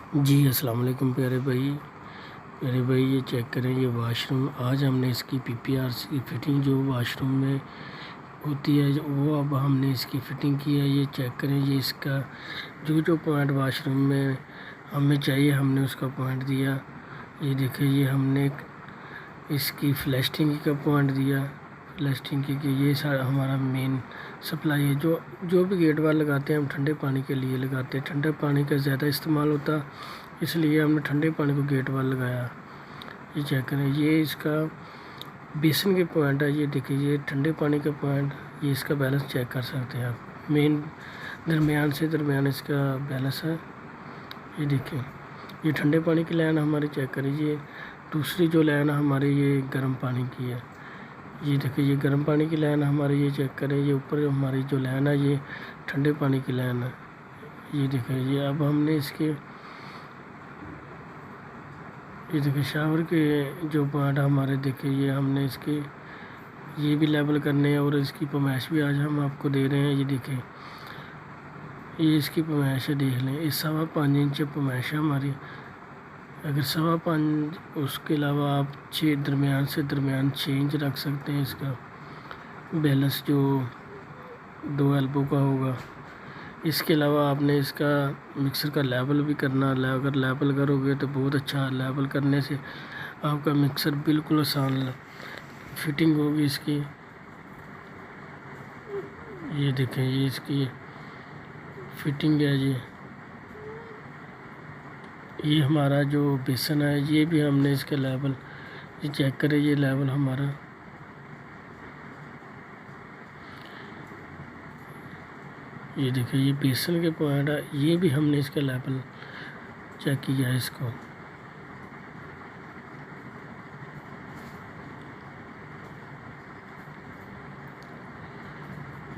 जी अस्सलाम वालेकुम प्यारे भाई ये चेक करें ये वाशरूम। आज हमने इसकी पीपीआरसी की फ़िटिंग जो वाशरूम में होती है वो अब हमने इसकी फ़िटिंग की है। ये चेक करें ये इसका जो पॉइंट वाशरूम में हमें चाहिए हमने उसका पॉइंट दिया। ये देखिए ये हमने इसकी फ्लैश टैंकी का पॉइंट दिया। फ्लैश टैंकी की ये सारा हमारा मेन सप्लाई है। जो भी गेट वाल लगाते हैं हम ठंडे पानी के लिए लगाते हैं। ठंडे पानी का ज़्यादा इस्तेमाल होता इसलिए हमने ठंडे पानी को गेट वाल लगाया। ये चेक करें ये इसका बेसन के पॉइंट है। ये देखिए ये ठंडे पानी का पॉइंट। ये इसका बैलेंस चेक कर सकते हैं आप। मेन दरमियान इसका बैलेंस है। ये देखिए ये ठंडे पानी की लाइन हमारी चेक करिए। दूसरी जो लाइन हमारी ये गर्म पानी की है। ये देखिए ये गर्म पानी की लाइन हमारी। ये चेक करें ये ऊपर हमारी जो लाइन है ये ठंडे पानी की लाइन है। ये देखिए ये अब हमने ये देखिए शावर के जो पॉइंट हमारे देखिए ये हमने इसके ये भी लेवल करने हैं और इसकी पमैश भी आज हम आपको दे रहे हैं। ये देखिए ये इसकी पमैश है, देख लें। इस 5.25 इंच पमैश है हमारी। अगर 5.25 उसके अलावा आप 6 दरमियान से दरमियान 6 इंच रख सकते हैं। इसका बैलेंस जो 2 एल्बो का होगा। इसके अलावा आपने इसका मिक्सर का लेवल भी करना। अगर लेवल करोगे तो बहुत अच्छा। लेवल करने से आपका मिक्सर बिल्कुल आसान फिटिंग होगी इसकी। ये देखें ये इसकी फिटिंग है। ये हमारा जो बेसन है ये भी हमने इसका लेवल ये चेक करें। ये लेवल हमारा ये देखिए ये बेसन के पॉइंट है। ये भी हमने इसका लेवल चेक किया है इसको।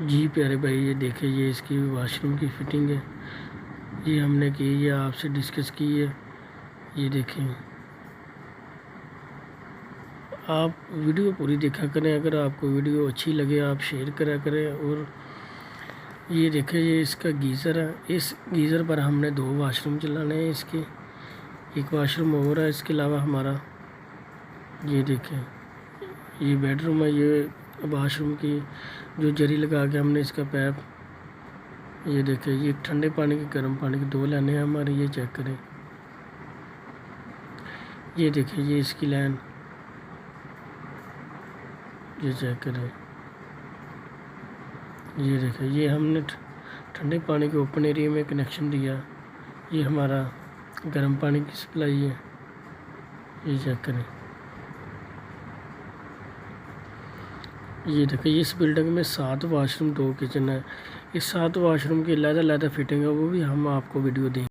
जी प्यारे भाई ये देखिए ये इसकी वाशरूम की फ़िटिंग है। ये हमने की ये आपसे डिस्कस की है। ये देखें आप वीडियो पूरी देखा करें। अगर आपको वीडियो अच्छी लगे आप शेयर करा करें। और ये देखें ये इसका गीज़र है। इस गीज़र पर हमने 2 वाशरूम चलाने हैं। इसके एक वाशरूम और है। इसके अलावा हमारा ये देखें ये बेडरूम है। ये वाशरूम की जो जरी लगा के हमने इसका पैप ये देखें ये ठंडे पानी की गर्म पानी की 2 लाइनें हैं हमारी। ये चेक करें ये देखिए ये इसकी लाइन ये चेक करें। ये देखें ये हमने ठंडे पानी के ओपन एरिया में कनेक्शन दिया। ये हमारा गर्म पानी की सप्लाई है। ये चेक करें ये देखिए इस बिल्डिंग में 7 वाशरूम 2 किचन है। इस 7 वाशरूम की अलग-अलग फिटिंग है वो भी हम आपको वीडियो देंगे।